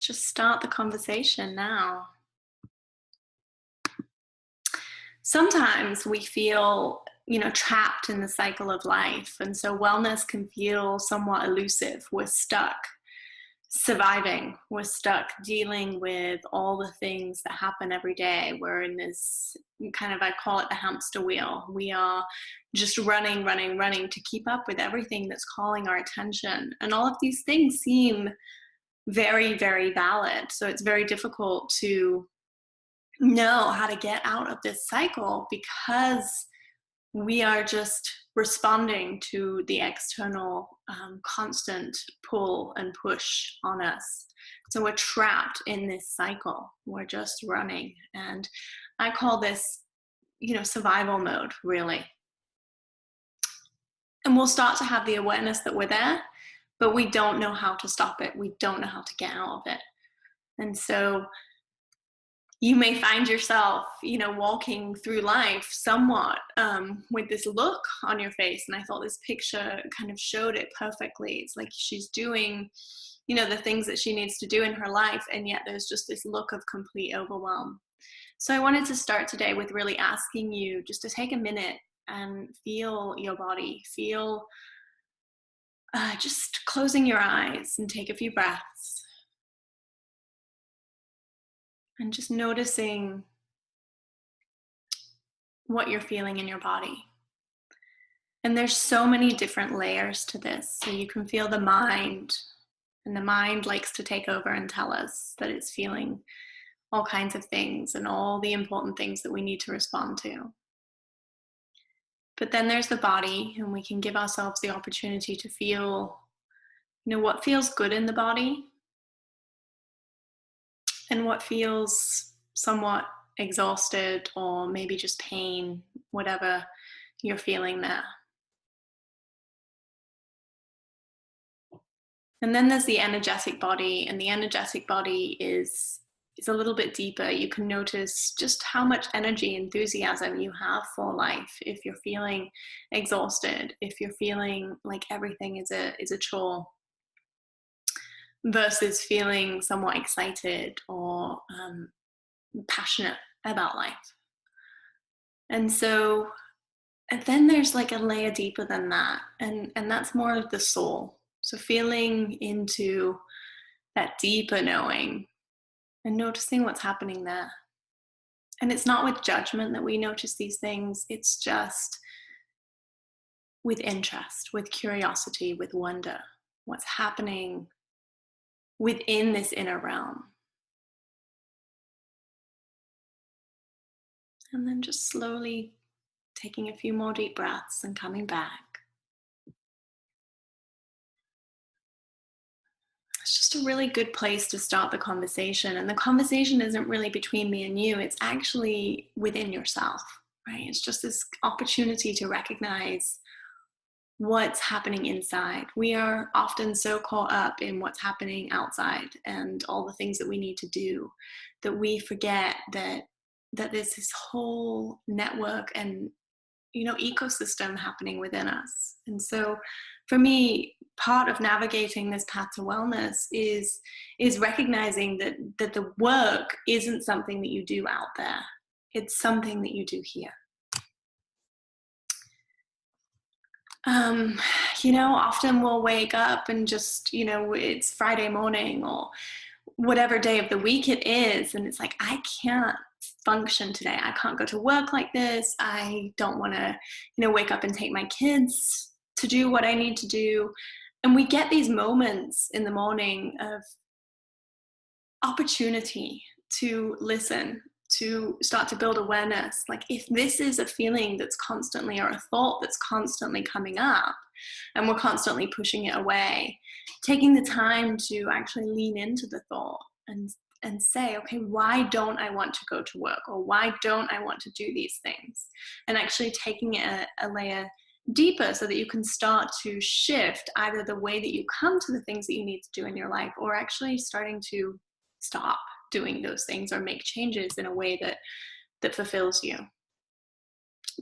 Just start the conversation now. Sometimes we feel, trapped in the cycle of life. And so wellness can feel somewhat elusive. We're stuck surviving. We're stuck dealing with all the things that happen every day. We're in this kind of, I call it the hamster wheel. We are just running, running, running to keep up with everything that's calling our attention. And all of these things seem very, very valid. So it's very difficult to know how to get out of this cycle because we are just responding to the external constant pull and push on us. So we're trapped in this cycle. We're just running. And I call this, survival mode, really. And we'll start to have the awareness that we're there, but we don't know how to stop it. We don't know how to get out of it. And so you may find yourself, walking through life somewhat with this look on your face. And I thought this picture kind of showed it perfectly. It's like she's doing, the things that she needs to do in her life. And yet there's just this look of complete overwhelm. So I wanted to start today with really asking you just to take a minute and feel your body, feel just closing your eyes and take a few breaths. And just noticing what you're feeling in your body. And there's so many different layers to this. So you can feel the mind, and the mind likes to take over and tell us that it's feeling all kinds of things and all the important things that we need to respond to. But then there's the body, and we can give ourselves the opportunity to feel, what feels good in the body and what feels somewhat exhausted or maybe just pain, whatever you're feeling there. And then there's the energetic body, and the energetic body is a little bit deeper. You can notice just how much energy, enthusiasm you have for life if you're feeling exhausted, if you're feeling like everything is a chore, versus feeling somewhat excited or passionate about life. And then there's like a layer deeper than that, and that's more of the soul. So feeling into that deeper knowing and noticing what's happening there. And it's not with judgment that we notice these things, it's just with interest, with curiosity, with wonder, what's happening within this inner realm. And then just slowly taking a few more deep breaths and coming back. It's just a really good place to start the conversation. And the conversation isn't really between me and you, it's actually within yourself, right? It's just this opportunity to recognize what's happening inside. We are often so caught up in what's happening outside and all the things that we need to do that we forget that there's this whole network and ecosystem happening within us. And so for me, part of navigating this path to wellness is recognizing that the work isn't something that you do out there. It's something that you do here. Often we'll wake up and just, it's Friday morning or whatever day of the week it is. And it's like, I can't function today. I can't go to work like this. I don't want to, wake up and take my kids to do what I need to do. And we get these moments in the morning of opportunity to listen, to start to build awareness. Like if this is a feeling that's constantly, or a thought that's constantly coming up and we're constantly pushing it away, taking the time to actually lean into the thought and say, okay, why don't I want to go to work? Or why don't I want to do these things? And actually taking it a layer deeper so that you can start to shift either the way that you come to the things that you need to do in your life, or actually starting to stop doing those things or make changes in a way that fulfills you.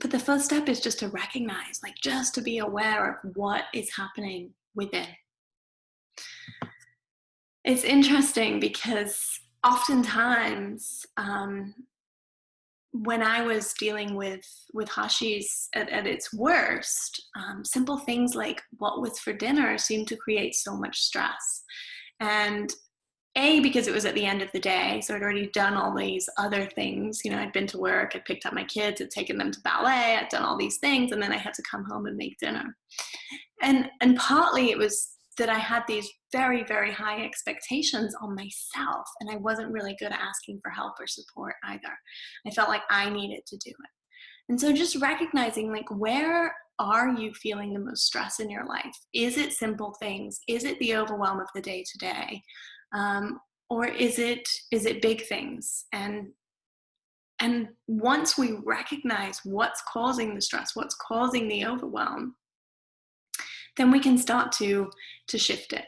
But the first step is just to recognize, just to be aware of what is happening within. It's interesting because oftentimes, when I was dealing with Hashi's at its worst, simple things like what was for dinner seemed to create so much stress. And A, because it was at the end of the day, so I'd already done all these other things. You know, I'd been to work, I'd picked up my kids, I'd taken them to ballet, I'd done all these things, and then I had to come home and make dinner. And partly it was that I had these very, very high expectations on myself, and I wasn't really good at asking for help or support either. I felt like I needed to do it. And so just recognizing, like, where are you feeling the most stress in your life? Is it simple things? Is it the overwhelm of the day to day? Or is it big things? And once we recognize what's causing the stress, what's causing the overwhelm, then we can start to shift it.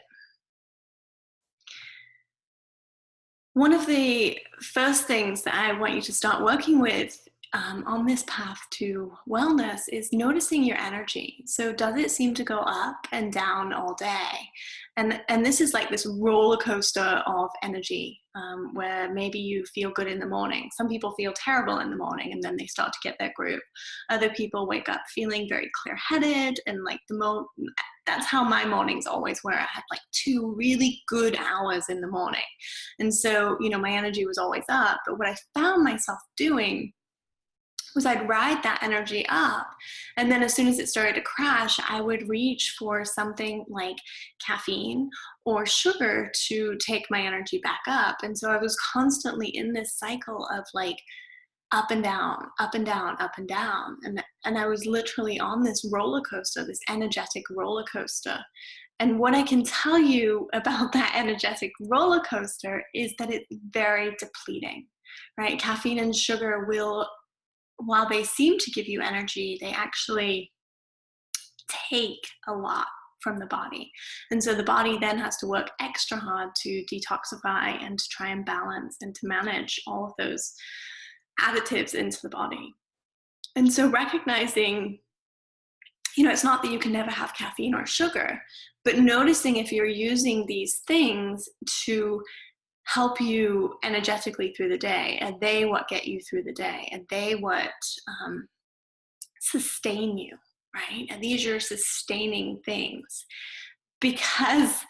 One of the first things that I want you to start working with, on this path to wellness, is noticing your energy. So, does it seem to go up and down all day? And this is like this roller coaster of energy, where maybe you feel good in the morning. Some people feel terrible in the morning, and then they start to get their groove. Other people wake up feeling very clear-headed, and like that's how my mornings always were. I had like 2 really good hours in the morning. And so, my energy was always up. But what I found myself doing was I'd ride that energy up. And then as soon as it started to crash, I would reach for something like caffeine or sugar to take my energy back up. And so I was constantly in this cycle of like up and down, up and down, up and down. And I was literally on this roller coaster, this energetic roller coaster. And what I can tell you about that energetic roller coaster is that it's very depleting, right? Caffeine and sugar will, while they seem to give you energy, they actually take a lot from the body. And so the body then has to work extra hard to detoxify and to try and balance and to manage all of those additives into the body. And so recognizing, it's not that you can never have caffeine or sugar, but noticing if you're using these things to help you energetically through the day. Are they what get you through the day? Are they what sustain you, right? Are these your sustaining things? Because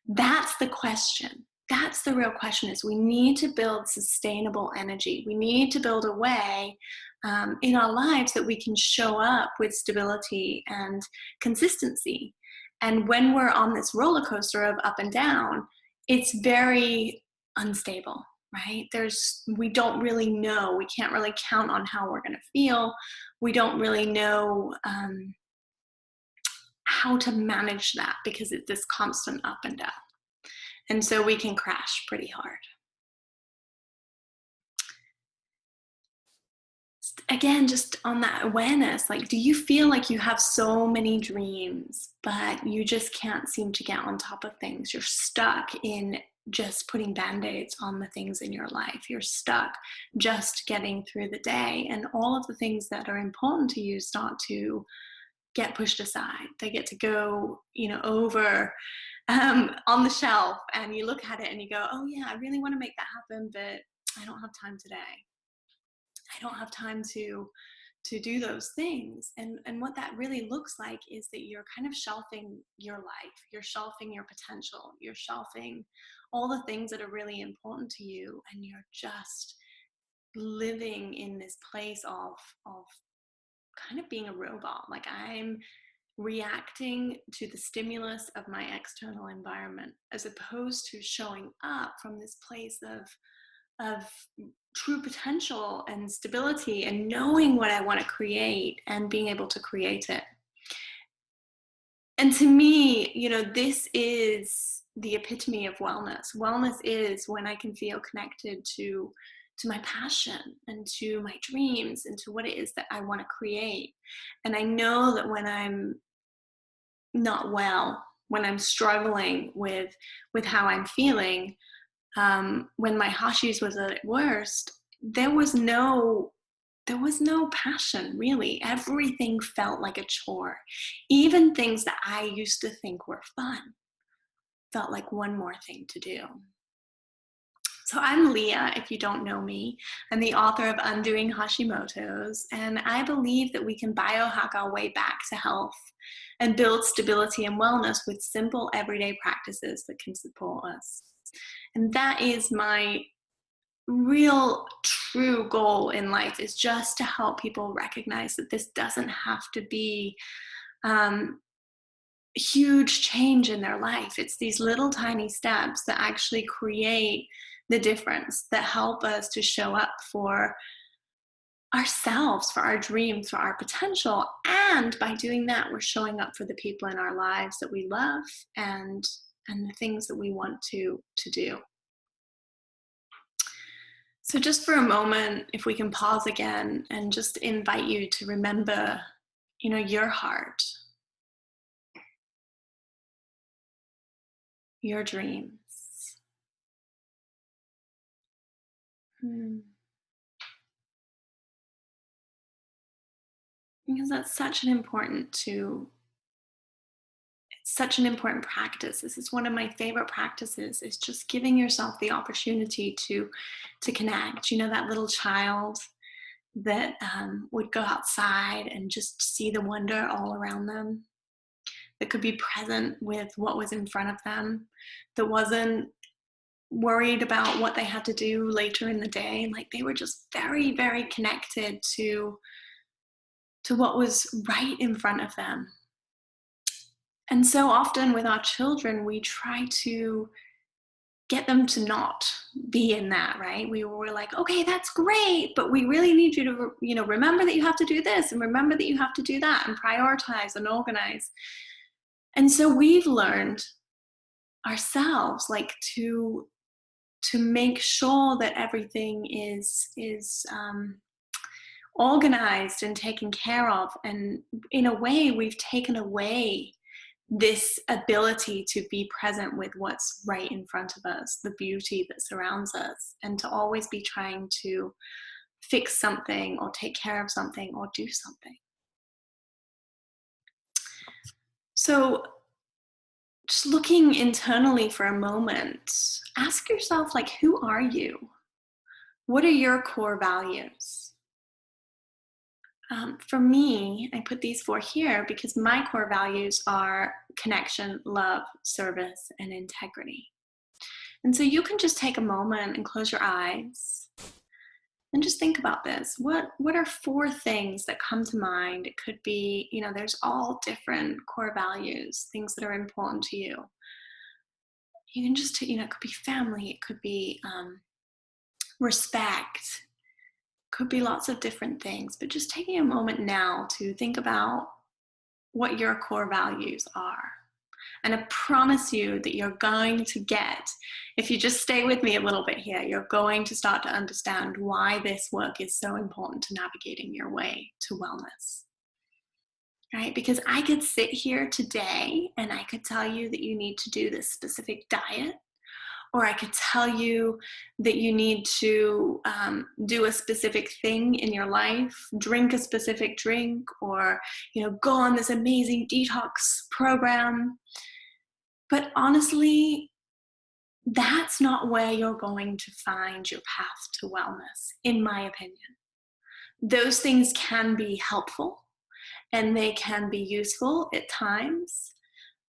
that's the question. That's the real question, is we need to build sustainable energy. We need to build a way in our lives that we can show up with stability and consistency. And when we're on this roller coaster of up and down, it's very unstable, right? We don't really know. We can't really count on how we're going to feel. We don't really know how to manage that because it's this constant up and down. And so we can crash pretty hard. Again, just on that awareness, like, do you feel like you have so many dreams, but you just can't seem to get on top of things? You're stuck in just putting band-aids on the things in your life. You're stuck just getting through the day, and all of the things that are important to you start to get pushed aside. They get to go, over on the shelf, and you look at it and you go, oh yeah, I really want to make that happen, but I don't have time today. I don't have time to do those things. And what that really looks like is that you're kind of shelving your life. You're shelving your potential. You're shelving all the things that are really important to you, and you're just living in this place of kind of being a robot. Like, I'm reacting to the stimulus of my external environment, as opposed to showing up from this place of true potential and stability and knowing what I want to create and being able to create it. And to me, this is the epitome of wellness. Wellness is when I can feel connected to my passion and to my dreams and to what it is that I want to create. And I know that when I'm not well, when I'm struggling with how I'm feeling, when my Hashi's was at its worst, there was no passion, really. Everything felt like a chore. Even things that I used to think were fun felt like one more thing to do. So I'm Leah, if you don't know me. I'm the author of Undoing Hashimoto's, and I believe that we can biohack our way back to health and build stability and wellness with simple everyday practices that can support us. And that is my real true goal in life, is just to help people recognize that this doesn't have to be huge change in their life. It's these little tiny steps that actually create the difference, that help us to show up for ourselves, for our dreams, for our potential. And by doing that, we're showing up for the people in our lives that we love, and the things that we want to do. So just for a moment, if we can pause again and just invite you to remember, your heart, your dreams. Because that's such an important practice. This is one of my favorite practices, is just giving yourself the opportunity to connect. That little child that would go outside and just see the wonder all around them, that could be present with what was in front of them, that wasn't worried about what they had to do later in the day. Like, they were just very, very connected to what was right in front of them. And so often with our children, we try to get them to not be in that, right? We were like, okay, that's great, but we really need you to, remember that you have to do this, and remember that you have to do that, and prioritize and organize. And so we've learned ourselves, like, to make sure that everything is organized and taken care of. And in a way, we've taken away this ability to be present with what's right in front of us, the beauty that surrounds us, and to always be trying to fix something or take care of something or do something. So just looking internally for a moment, ask yourself, like, who are you? What are your core values? For me, I put these 4 here because my core values are connection, love, service, and integrity. And so you can just take a moment and close your eyes and just think about this. What are 4 things that come to mind? It could be, there's all different core values, things that are important to you. You can just, it could be family, it could be respect, could be lots of different things, but just taking a moment now to think about what your core values are. And I promise you that you're going to get, if you just stay with me a little bit here, you're going to start to understand why this work is so important to navigating your way to wellness. Right? Because I could sit here today and I could tell you that you need to do this specific diet, or I could tell you that you need to do a specific thing in your life, drink a specific drink, or go on this amazing detox program. But honestly, that's not where you're going to find your path to wellness, in my opinion. Those things can be helpful and they can be useful at times,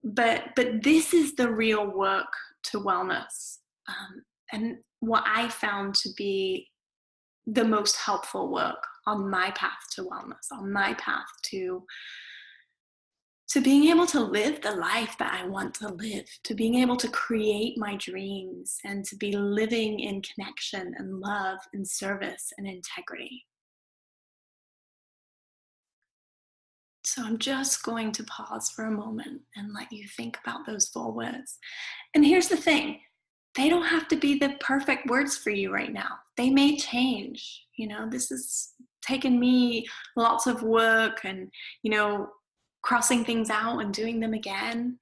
but this is the real work to wellness, and what I found to be the most helpful work on my path to wellness, on my path to being able to live the life that I want to live, to being able to create my dreams, and to be living in connection and love and service and integrity. So I'm just going to pause for a moment and let you think about those 4 words. And here's the thing, they don't have to be the perfect words for you right now. They may change. This has taken me lots of work and, crossing things out and doing them again,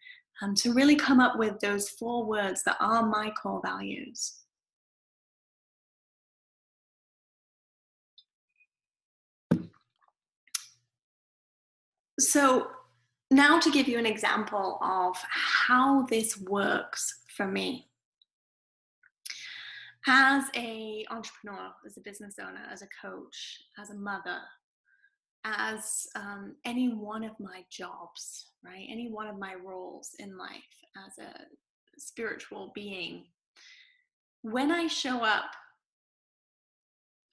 to really come up with those 4 words that are my core values. So Now to give you an example of how this works for me. As a entrepreneur, as a business owner, as a coach, as a mother, as any one of my jobs, right? Any one of my roles in life as a spiritual being, when I show up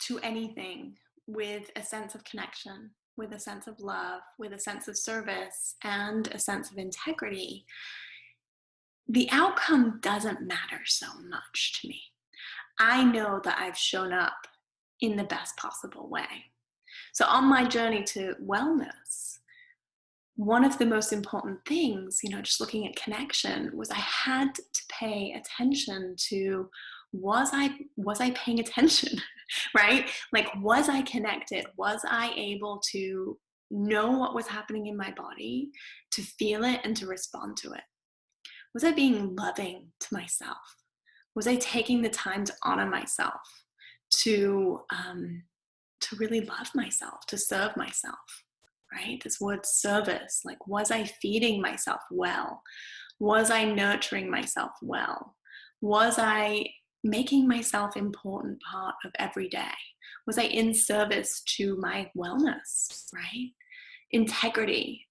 to anything with a sense of connection, with a sense of love, with a sense of service, and a sense of integrity, the outcome doesn't matter so much to me. I know that I've shown up in the best possible way. So on my journey to wellness, one of the most important things, just looking at connection, was I had to pay attention to, was I paying attention, right? Like, was I connected? Was I able to know what was happening in my body, to feel it and to respond to it? Was I being loving to myself? Was I taking the time to honor myself, to really love myself, to serve myself, right? This word service, like, was I feeding myself well? Was I nurturing myself well? Was I making myself an important part of every day? Was I in service to my wellness, right? Integrity,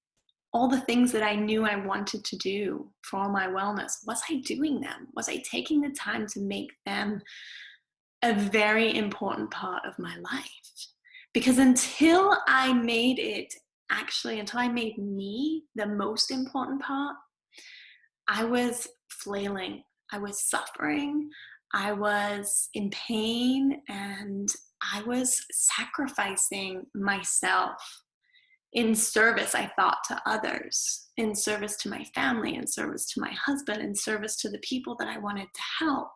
all the things that I knew I wanted to do for my wellness, was I doing them? Was I taking the time to make them a very important part of my life? Because until I made me the most important part, I was flailing, I was suffering, I was in pain, and I was sacrificing myself in service, I thought, to others, in service to my family, in service to my husband, in service to the people that I wanted to help.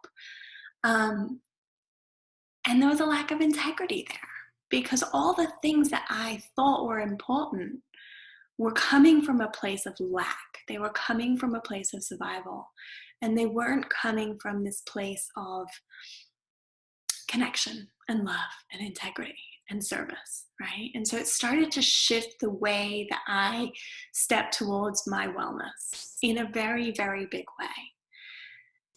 And there was a lack of integrity there, because all the things that I thought were important were coming from a place of lack. They were coming from a place of survival. And they weren't coming from this place of connection and love and integrity and service, right? And so it started to shift the way that I stepped towards my wellness in a very, very big way.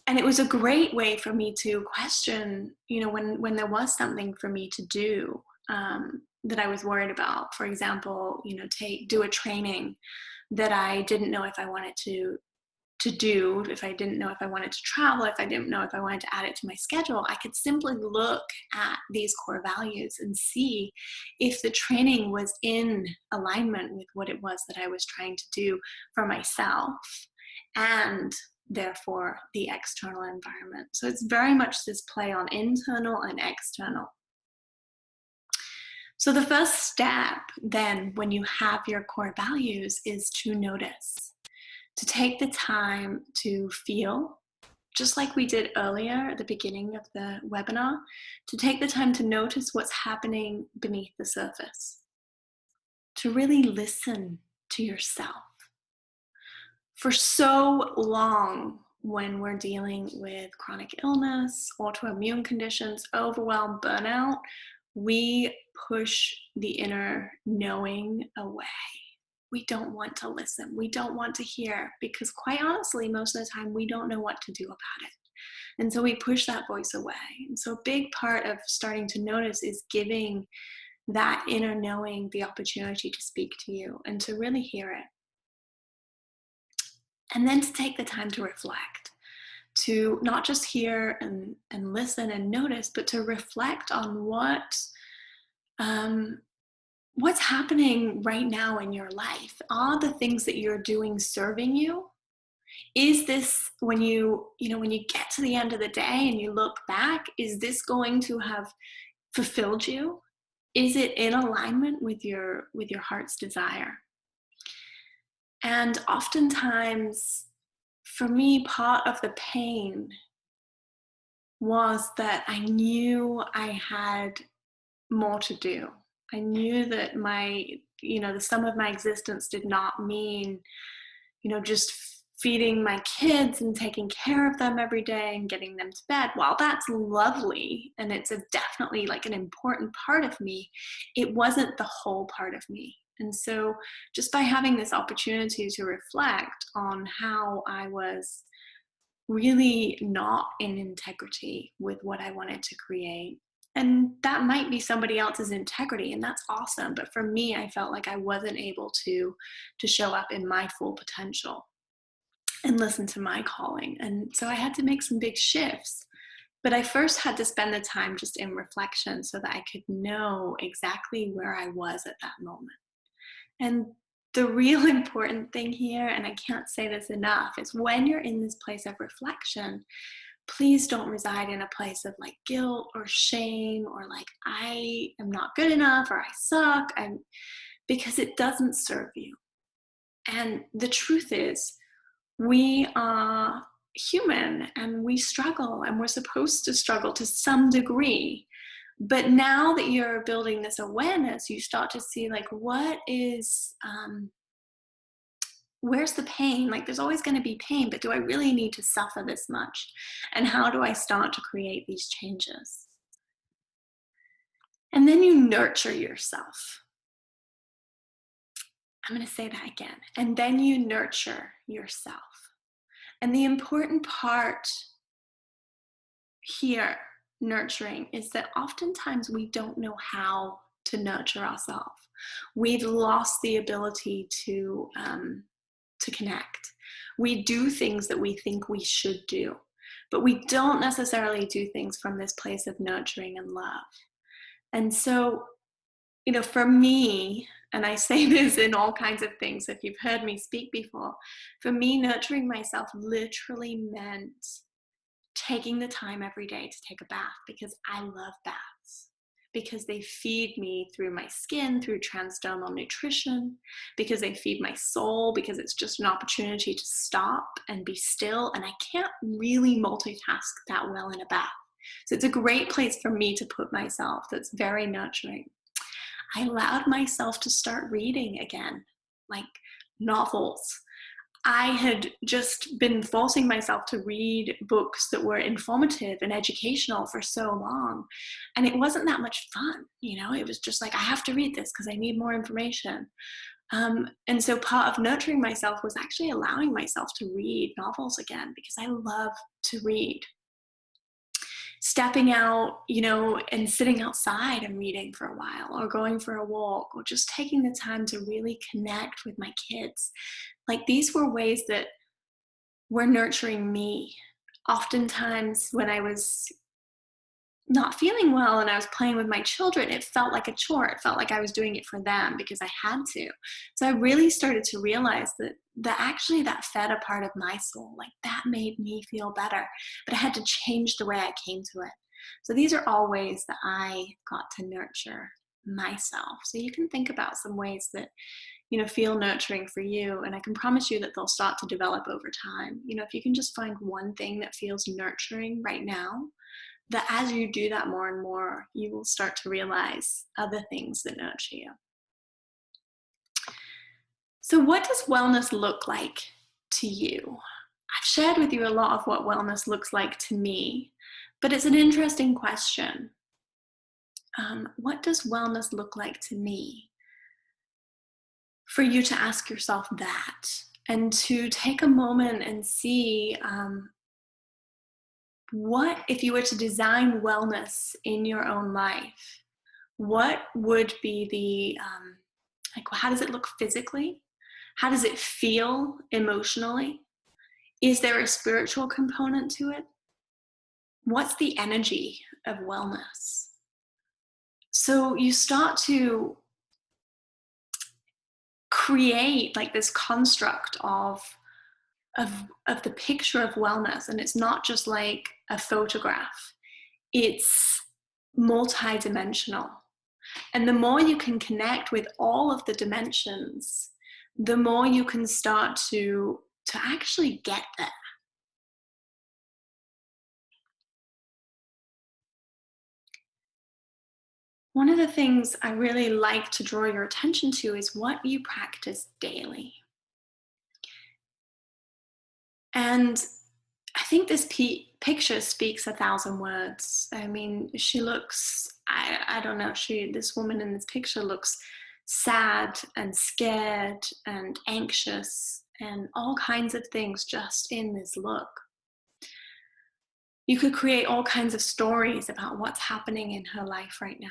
And it was a great way for me to question, when there was something for me to do that I was worried about. For example, do a training that I didn't know if I wanted to do, if I didn't know if I wanted to travel, if I didn't know if I wanted to add it to my schedule. I could simply look at these core values and see if the training was in alignment with what it was that I was trying to do for myself and therefore the external environment. So it's very much this play on internal and external. So the first step then, when you have your core values, is to notice, to take the time to feel, just like we did earlier at the beginning of the webinar, to take the time to notice what's happening beneath the surface, to really listen to yourself. For so long, when we're dealing with chronic illness, autoimmune conditions, overwhelm, burnout, we push the inner knowing away. We don't want to listen. We don't want to hear, because quite honestly, most of the time, we don't know what to do about it. And so we push that voice away. And so a big part of starting to notice is giving that inner knowing the opportunity to speak to you and to really hear it. And then to take the time to reflect, to not just hear and listen and notice, but to reflect on what's happening right now in your life. Are the things that you're doing serving you? Is this, when you get to the end of the day and you look back, is this going to have fulfilled you? Is it in alignment with your heart's desire? And oftentimes, for me, part of the pain was that I knew I had more to do. I knew that the sum of my existence did not mean, just feeding my kids and taking care of them every day and getting them to bed. While that's lovely and it's definitely like an important part of me, it wasn't the whole part of me. And so just by having this opportunity to reflect on how I was really not in integrity with what I wanted to create. And that might be somebody else's integrity, and that's awesome. But for me, I felt like I wasn't able to show up in my full potential and listen to my calling. And so I had to make some big shifts. But I first had to spend the time just in reflection so that I could know exactly where I was at that moment. And the real important thing here, and I can't say this enough, is when you're in this place of reflection, please don't reside in a place of like guilt or shame or like I am not good enough or I suck, because it doesn't serve you. And the truth is, we are human and we struggle, and we're supposed to struggle to some degree. But now that you're building this awareness, you start to see like where's the pain? Like there's always going to be pain, but do I really need to suffer this much? And how do I start to create these changes? And then you nurture yourself. I'm going to say that again. And then you nurture yourself. And the important part here, nurturing, is that oftentimes we don't know how to nurture ourselves. We've lost the ability to connect. We do things that we think we should do, but we don't necessarily do things from this place of nurturing and love. And so, for me, and I say this in all kinds of things, if you've heard me speak before, for me, nurturing myself literally meant taking the time every day to take a bath, because I love baths, because they feed me through my skin, through transdermal nutrition, because they feed my soul, because it's just an opportunity to stop and be still. And I can't really multitask that well in a bath. So it's a great place for me to put myself that's very nurturing. I allowed myself to start reading again, like novels. I had just been forcing myself to read books that were informative and educational for so long. And it wasn't that much fun, it was just like, I have to read this because I need more information. And so part of nurturing myself was actually allowing myself to read novels again, because I love to read. Stepping out, and sitting outside and reading for a while, or going for a walk, or just taking the time to really connect with my kids. Like these were ways that were nurturing me. Oftentimes when I was not feeling well and I was playing with my children, it felt like a chore. It felt like I was doing it for them because I had to. So I really started to realize that actually that fed a part of my soul. Like that made me feel better, but I had to change the way I came to it. So these are all ways that I got to nurture myself. So you can think about some ways that feel nurturing for you, and I can promise you that they'll start to develop over time. If you can just find one thing that feels nurturing right now, that as you do that more and more, you will start to realize other things that nurture you. So what does wellness look like to you? I've shared with you a lot of what wellness looks like to me, but it's an interesting question. What does wellness look like to me? For you to ask yourself that, and to take a moment and see, what if you were to design wellness in your own life, what would be the, how does it look physically? How does it feel emotionally? Is there a spiritual component to it? What's the energy of wellness? So you start to create like this construct of the picture of wellness, and it's not just like a photograph. It's multidimensional. And the more you can connect with all of the dimensions, the more you can start to actually get there. One of the things I really like to draw your attention to is what you practice daily. And I think this picture speaks 1,000 words. I mean, she looks, I don't know, this woman in this picture looks sad and scared and anxious and all kinds of things just in this look. You could create all kinds of stories about what's happening in her life right now.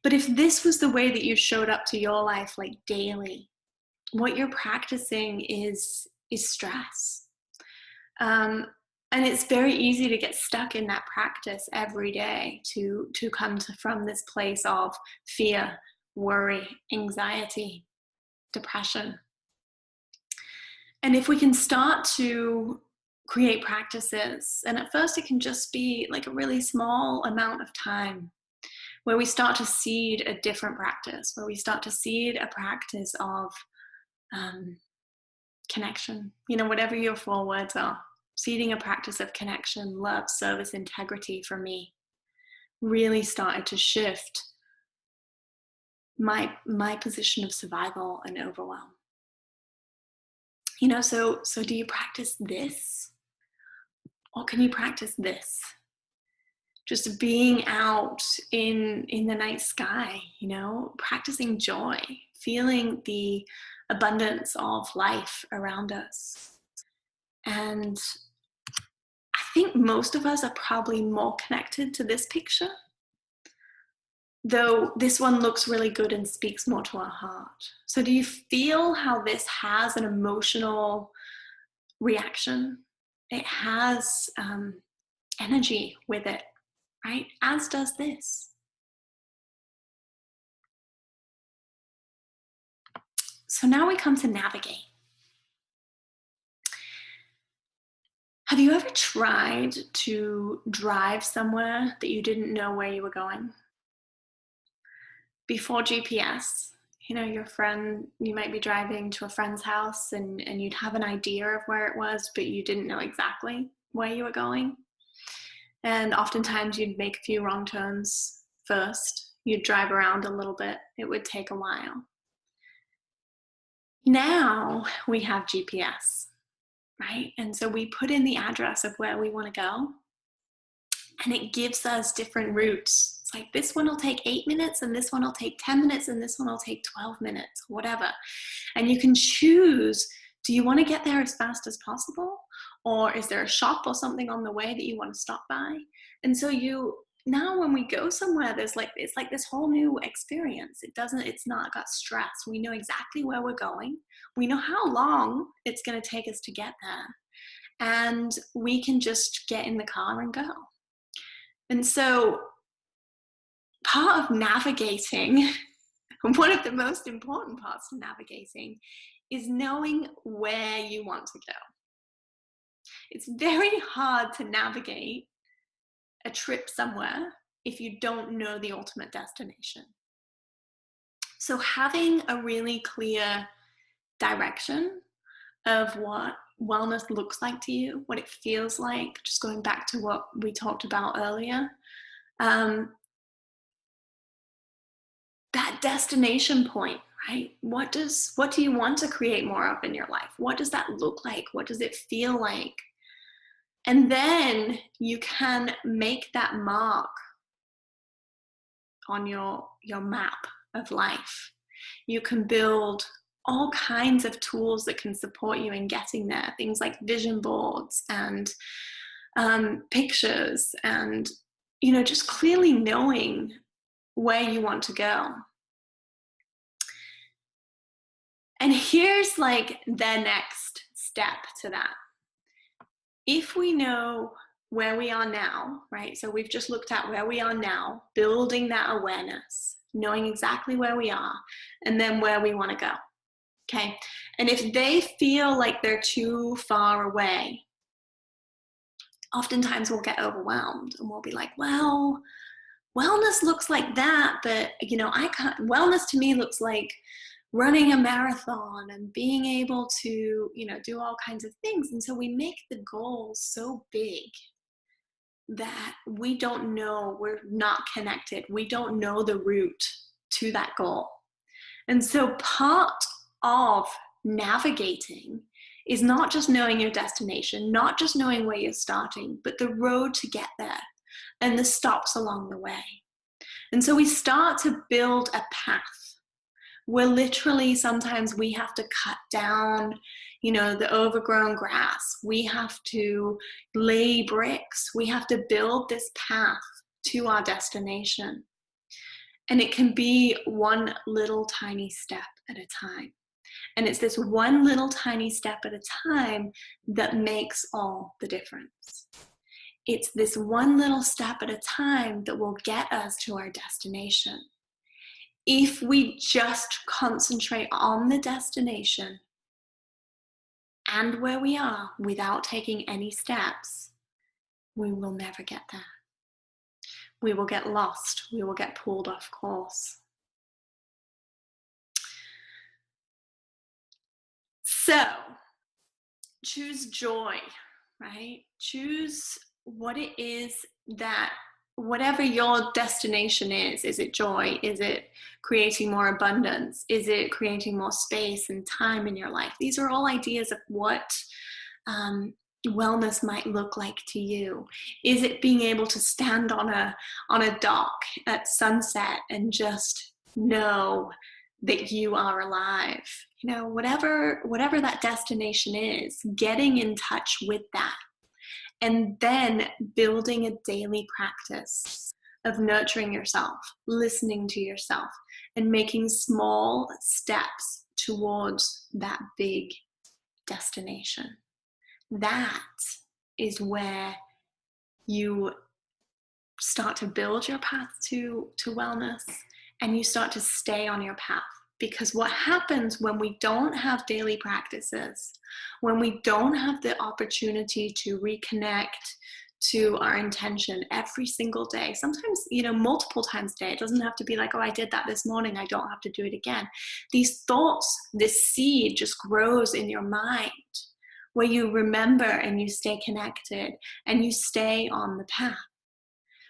But if this was the way that you showed up to your life, like daily, what you're practicing is stress. And it's very easy to get stuck in that practice every day, to come from this place of fear, worry, anxiety, depression. And if we can start to create practices, and at first it can just be like a really small amount of time, where we start to seed a different practice, where we start to seed a practice of connection, whatever your 4 words are. Seeding a practice of connection, love, service, integrity for me really started to shift my position of survival and overwhelm. So do you practice this? Or can you practice this? Just being out in the night sky, practicing joy, feeling the abundance of life around us. And I think most of us are probably more connected to this picture, though this one looks really good and speaks more to our heart. So do you feel how this has an emotional reaction? It has energy with it, right? As does this. So now we come to navigate. Have you ever tried to drive somewhere that you didn't know where you were going? Before GPS, your friend, you might be driving to a friend's house and you'd have an idea of where it was, but you didn't know exactly where you were going. And oftentimes you'd make a few wrong turns first. You'd drive around a little bit. It would take a while. Now we have GPS, right? And so we put in the address of where we want to go, and it gives us different routes. It's like this one will take 8 minutes, and this one will take 10 minutes, and this one will take 12 minutes, whatever. And you can choose, do you want to get there as fast as possible? Or is there a shop or something on the way that you want to stop by? And so now when we go somewhere, it's like this whole new experience. It's not got stress. We know exactly where we're going. We know how long it's going to take us to get there. And we can just get in the car and go. And so part of navigating, one of the most important parts of navigating, is knowing where you want to go. It's very hard to navigate a trip somewhere if you don't know the ultimate destination. So having a really clear direction of what wellness looks like to you, what it feels like, just going back to what we talked about earlier, that destination point, right? What do you want to create more of in your life? What does that look like? What does it feel like? And then you can make that mark on your map of life. You can build all kinds of tools that can support you in getting there. Things like vision boards and pictures, and just clearly knowing where you want to go. And here's like the next step to that. If we know where we are now, right? So we've just looked at where we are now, building that awareness, knowing exactly where we are, and then where we want to go. Okay. And if they feel like they're too far away, oftentimes we'll get overwhelmed and we'll be like, well, wellness looks like that, but I can't. Wellness to me looks like running a marathon and being able to, do all kinds of things. And so we make the goal so big that we don't know, we're not connected. We don't know the route to that goal. And so part of navigating is not just knowing your destination, not just knowing where you're starting, but the road to get there and the stops along the way. And so we start to build a path We're literally, sometimes we have to cut down, the overgrown grass. We have to lay bricks. We have to build this path to our destination. And it can be one little tiny step at a time. And it's this one little tiny step at a time that makes all the difference. It's this one little step at a time that will get us to our destination. If we just concentrate on the destination and where we are without taking any steps, we will never get there. We will get lost. We will get pulled off course. So, choose joy, right? Choose what it is that, whatever your destination is it joy? Is it creating more abundance? Is it creating more space and time in your life? These are all ideas of what wellness might look like to you. Is it being able to stand on a dock at sunset and just know that you are alive? Whatever that destination is, getting in touch with that, and then building a daily practice of nurturing yourself, listening to yourself, and making small steps towards that big destination. That is where you start to build your path to wellness, and you start to stay on your path. Because what happens when we don't have daily practices, when we don't have the opportunity to reconnect to our intention every single day, sometimes, multiple times a day, it doesn't have to be like, oh, I did that this morning, I don't have to do it again. These thoughts, this seed just grows in your mind, where you remember and you stay connected and you stay on the path,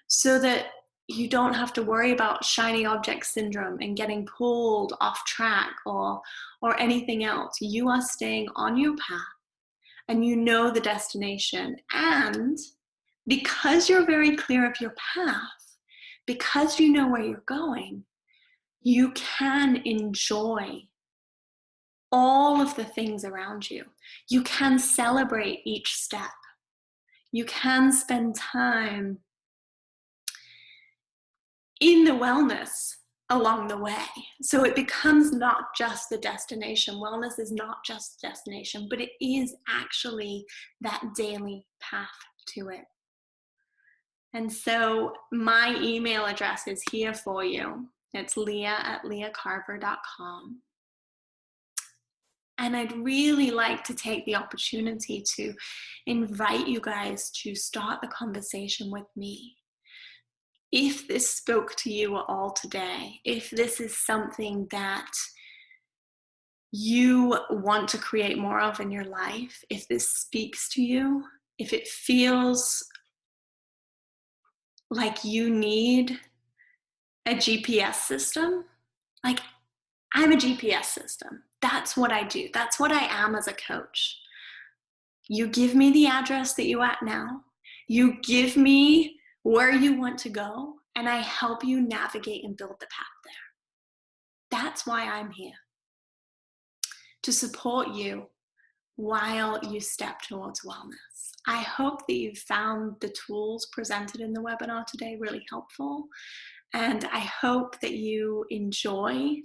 so that you don't have to worry about shiny object syndrome and getting pulled off track or anything else. You are staying on your path, and you know the destination. And because you're very clear of your path, because you know where you're going, you can enjoy all of the things around you. You can celebrate each step. You can spend time in the wellness along the way. So it becomes not just the destination. Wellness is not just the destination, but it is actually that daily path to it. And so my email address is here for you. It's leah@leahcarver.com. And I'd really like to take the opportunity to invite you guys to start the conversation with me. If this spoke to you at all today, if this is something that you want to create more of in your life, if this speaks to you, if it feels like you need a GPS system, like I'm a GPS system. That's what I do. That's what I am as a coach. You give me the address that you're at now. You give me where you want to go, and I help you navigate and build the path there. That's why I'm here, to support you while you step towards wellness. I hope that you've found the tools presented in the webinar today really helpful, and I hope that you enjoy